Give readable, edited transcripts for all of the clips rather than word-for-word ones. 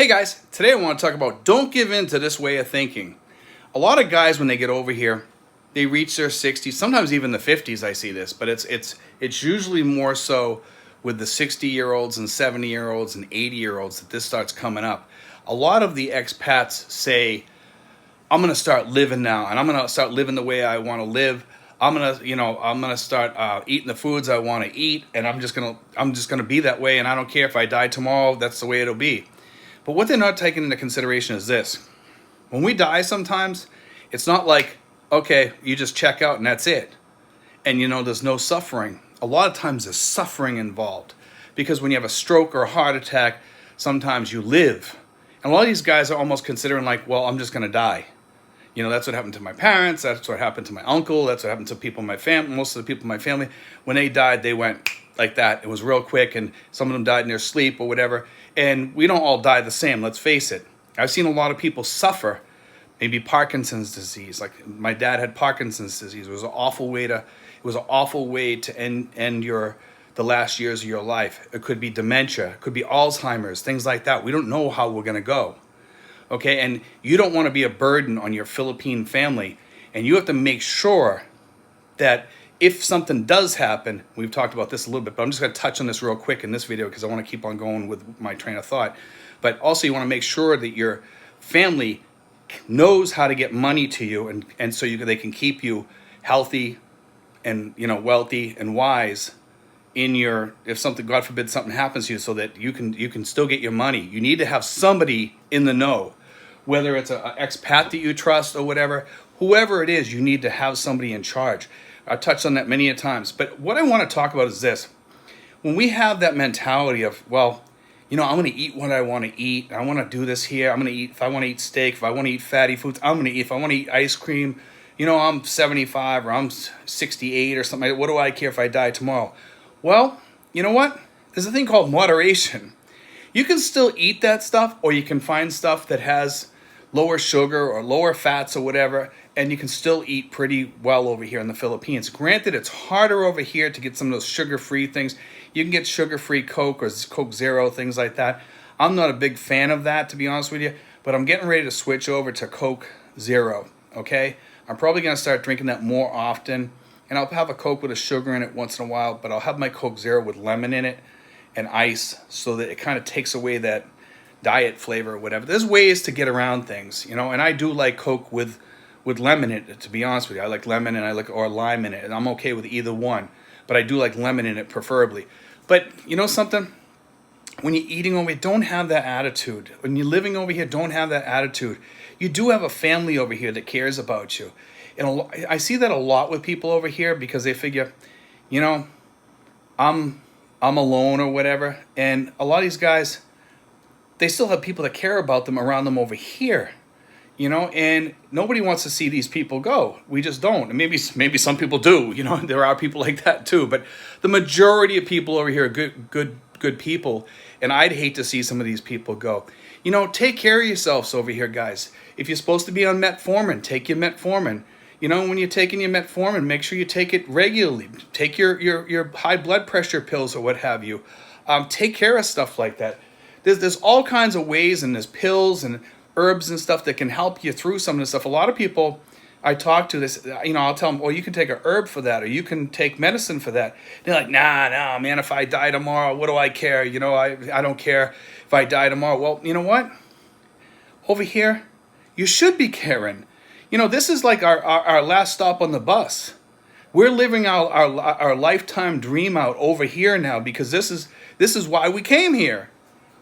Guys, today I want to talk about don't give in to this way of thinking. A lot of guys, when they get over here, they reach their 60s, sometimes even the 50s. I see this, but it's usually more so with the 60-year-olds and 70-year-olds and 80-year-olds that this starts coming up. A lot of the expats say, I'm going to start living now, and I'm going to start living the way I want to live. I'm gonna start eating the foods I want to eat, and I'm just gonna be that way, and I don't care if I die tomorrow. That's the way it'll be. But what they're not taking into consideration is this: when we die, sometimes it's not like, okay, you just check out and that's it, and there's no suffering. A lot of times there's suffering involved, because when you have a stroke or a heart attack, sometimes you live, and a lot of these guys are almost considering like, well, I'm just gonna die. That's what happened to my parents. That's what happened to my uncle. That's what happened to people in my family. Most of the people in my family, when they died, they went like that. It was real quick, and some of them died in their sleep or whatever. And we don't all die the same, let's face it. I've seen a lot of people suffer, maybe Parkinson's disease. Like my dad had Parkinson's disease. It was an awful way to end the last years of your life. It could be dementia, it could be Alzheimer's, things like that. We don't know how we're gonna go. Okay, and you don't want to be a burden on your Philippine family, and you have to make sure that if something does happen, we've talked about this a little bit, but I'm just going to touch on this real quick in this video because I want to keep on going with my train of thought. But also you want to make sure that your family knows how to get money to you, and so they can keep you healthy and wealthy and wise if something, God forbid, something happens to you, so that you can still get your money. You need to have somebody in the know, whether it's an expat that you trust or whoever it is. You need to have somebody in charge. I've touched on that many a times, but what I want to talk about is this: when we have that mentality of, well, I'm going to eat what I want to eat, I want to do this here, I'm going to eat, if I want to eat steak, if I want to eat fatty foods, I'm going to eat, if I want to eat ice cream, I'm 75 or I'm 68 or something, what do I care if I die tomorrow? Well, you know what? There's a thing called moderation. You can still eat that stuff, or you can find stuff that has lower sugar or lower fats or whatever, and you can still eat pretty well over here in the Philippines. Granted, it's harder over here to get some of those sugar-free things. You can get sugar-free Coke or Coke Zero, things like that. I'm not a big fan of that, to be honest with you, but I'm getting ready to switch over to Coke Zero, okay? I'm probably going to start drinking that more often. And I'll have a Coke with a sugar in it once in a while, but I'll have my Coke Zero with lemon in it and ice, so that it kind of takes away that diet flavor or whatever. There's ways to get around things, and I do like Coke with lemon in it, to be honest with you. I like lemon or lime in it, and I'm okay with either one, but I do like lemon in it preferably. But something? When you're eating over here, don't have that attitude. When you're living over here, don't have that attitude. You do have a family over here that cares about you. And I see that a lot with people over here, because they figure, I'm alone or whatever. And a lot of these guys, they still have people that care about them around them over here, and nobody wants to see these people go. We just don't. And maybe some people do, there are people like that too. But the majority of people over here are good people. And I'd hate to see some of these people go. Take care of yourselves over here, guys. If you're supposed to be on metformin, take your metformin. When you're taking your metformin, make sure you take it regularly. Take your high blood pressure pills or what have you. Take care of stuff like that. There's all kinds of ways, and there's pills and herbs and stuff that can help you through some of this stuff. A lot of people I talk to this, I'll tell them, well, you can take a herb for that, or you can take medicine for that. They're like, nah, man, if I die tomorrow, what do I care? I don't care if I die tomorrow. Well, you know what? Over here, you should be caring. This is like our last stop on the bus. We're living our lifetime dream out over here now, because this is why we came here.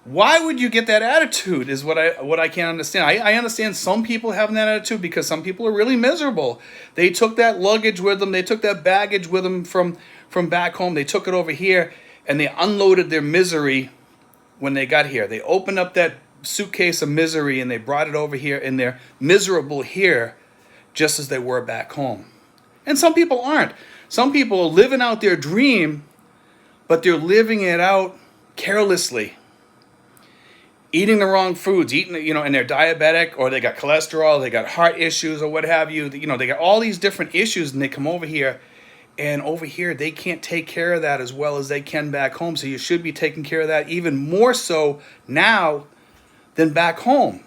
Why would you get that attitude is what I can't understand. I understand some people having that attitude because some people are really miserable. They took that luggage with them. They took that baggage with them from back home. They took it over here, and they unloaded their misery when they got here. They opened up that suitcase of misery, and they brought it over here, and they're miserable here just as they were back home. And some people aren't. Some people are living out their dream, but they're living it out carelessly. Eating the wrong foods, and they're diabetic, or they got cholesterol, they got heart issues or what have you. They got all these different issues, and they come over here, and over here they can't take care of that as well as they can back home. So you should be taking care of that even more so now than back home.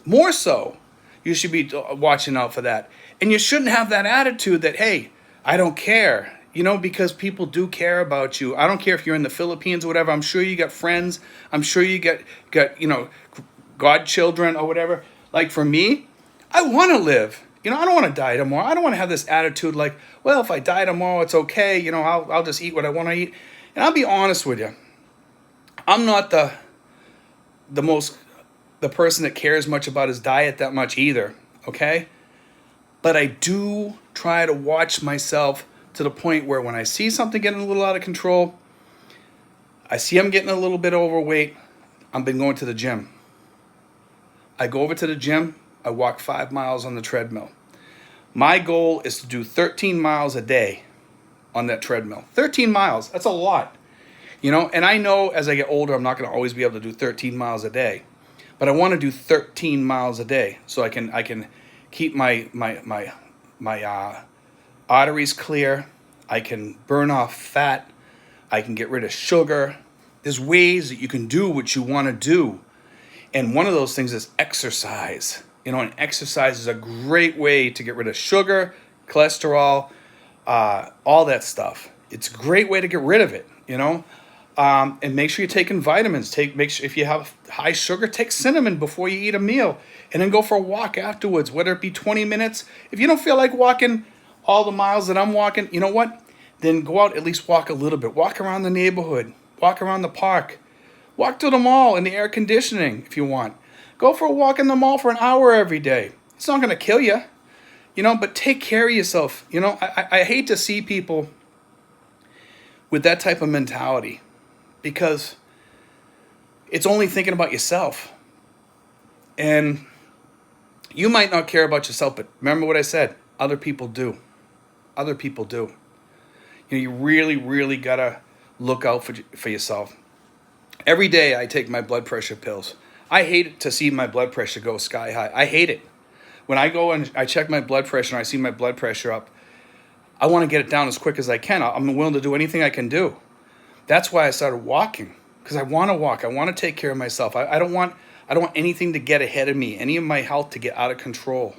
More so. You should be watching out for that. And you shouldn't have that attitude that, hey, I don't care. Because people do care about you. I don't care if you're in the Philippines or whatever. I'm sure you got friends. I'm sure you got godchildren or whatever. Like for me, I want to live. I don't want to die tomorrow. I don't want to have this attitude like, well, if I die tomorrow, it's okay. I'll just eat what I want to eat. And I'll be honest with you. I'm not the person that cares much about his diet that much either. Okay? But I do try to watch myself to the point where when I see something getting a little out of control, I see I'm getting a little bit overweight, I've been going to the gym. I go over to the gym, I walk 5 miles on the treadmill. My goal is to do 13 miles a day on that treadmill. 13 miles, that's a lot. And I know as I get older, I'm not going to always be able to do 13 miles a day. But I want to do 13 miles a day so I can keep my arteries clear. I can burn off fat. I can get rid of sugar. There's ways that you can do what you want to do. And one of those things is exercise. And exercise is a great way to get rid of sugar, cholesterol, all that stuff. It's a great way to get rid of it, and make sure you're taking vitamins. Make sure if you have high sugar, take cinnamon before you eat a meal, and then go for a walk afterwards, whether it be 20 minutes. If you don't feel like walking all the miles that I'm walking, you know what? Then go out, at least walk a little bit. Walk around the neighborhood. Walk around the park. Walk to the mall in the air conditioning if you want. Go for a walk in the mall for an hour every day. It's not going to kill you, but take care of yourself. I hate to see people with that type of mentality because it's only thinking about yourself. And you might not care about yourself, but remember what I said. Other people do. Other people do. You really, really got to look out for yourself. Every day I take my blood pressure pills. I hate to see my blood pressure go sky high. I hate it. When I go and I check my blood pressure and I see my blood pressure up, I want to get it down as quick as I can. I'm willing to do anything I can do. That's why I started walking, because I want to walk. I want to take care of myself. I don't want anything to get ahead of me, any of my health to get out of control.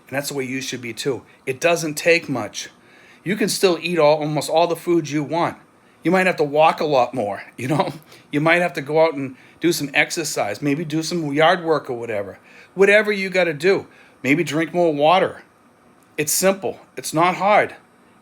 And that's the way you should be too. It doesn't take much. You can still eat almost all the foods you want. You might have to walk a lot more, You might have to go out and do some exercise, maybe do some yard work or whatever. Whatever you got to do. Maybe drink more water. It's simple. It's not hard.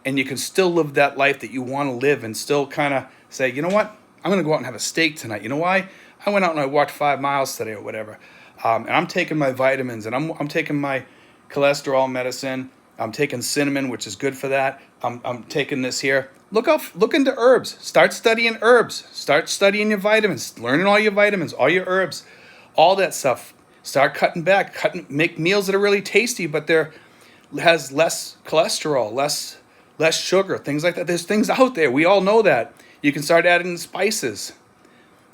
And you can still live that life that you want to live and still kind of say, you know what? I'm going to go out and have a steak tonight. You know why? I went out and I walked 5 miles today or whatever. And I'm taking my vitamins and I'm taking my cholesterol medicine. I'm taking cinnamon, which is good for that. I'm taking this here. Look into herbs. Start studying herbs. Start studying your vitamins. Learning all your vitamins, all your herbs, all that stuff. Start cutting back. Make meals that are really tasty, but has less cholesterol, less sugar, things like that. There's things out there. We all know that. You can start adding spices.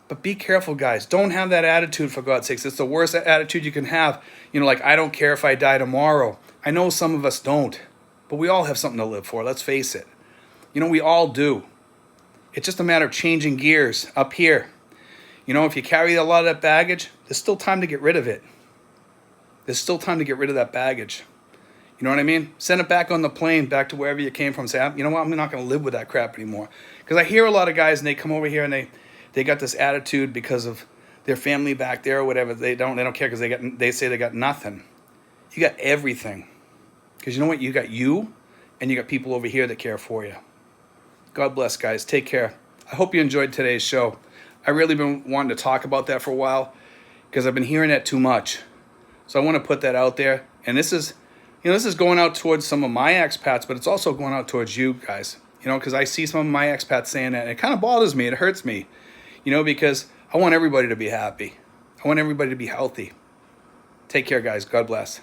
But be careful, guys. Don't have that attitude, for God's sakes. It's the worst attitude you can have. Like, I don't care if I die tomorrow. I know some of us don't, but we all have something to live for. Let's face it. We all do. It's just a matter of changing gears up here. If you carry a lot of that baggage, there's still time to get rid of it. There's still time to get rid of that baggage. You know what I mean? Send it back on the plane, back to wherever you came from. Say, you know what? I'm not going to live with that crap anymore. Because I hear a lot of guys, and they come over here, and they got this attitude because of their family back there or whatever. They don't care because they say they got nothing. You got everything. Because you know what? You got you, and you got people over here that care for you. God bless, guys. Take care. I hope you enjoyed today's show. I really been wanting to talk about that for a while because I've been hearing that too much. So I want to put that out there. And this is going out towards some of my expats, but it's also going out towards you guys. Because I see some of my expats saying that, and it kind of bothers me. It hurts me, because I want everybody to be happy. I want everybody to be healthy. Take care, guys. God bless.